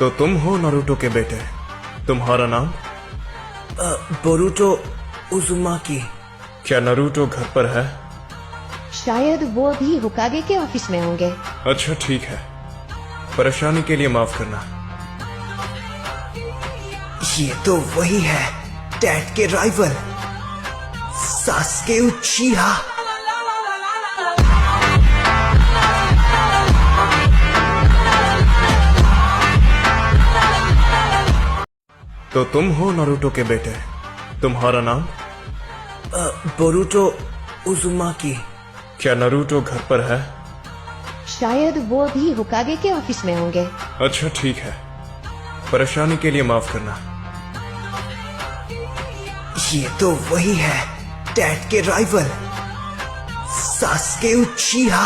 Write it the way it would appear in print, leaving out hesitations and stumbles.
तो तुम हो नारुतो के बेटे। तुम्हारा नाम? बोरुतो उजुमाकी। क्या नारुतो घर पर है? शायद वो अभी होकागे के ऑफिस में होंगे। अच्छा ठीक है, परेशानी के लिए माफ करना। ये तो वही है, डैड के राइवल सास्के उचिहा। तो तुम हो नारुतो के बेटे। तुम्हारा नाम? बोरुतो उजुमाकी। क्या नारुतो घर पर है? शायद वो अभी होकागे के ऑफिस में होंगे। अच्छा ठीक है, परेशानी के लिए माफ करना। ये तो वही है, डैड के राइवल सास्के उचिहा।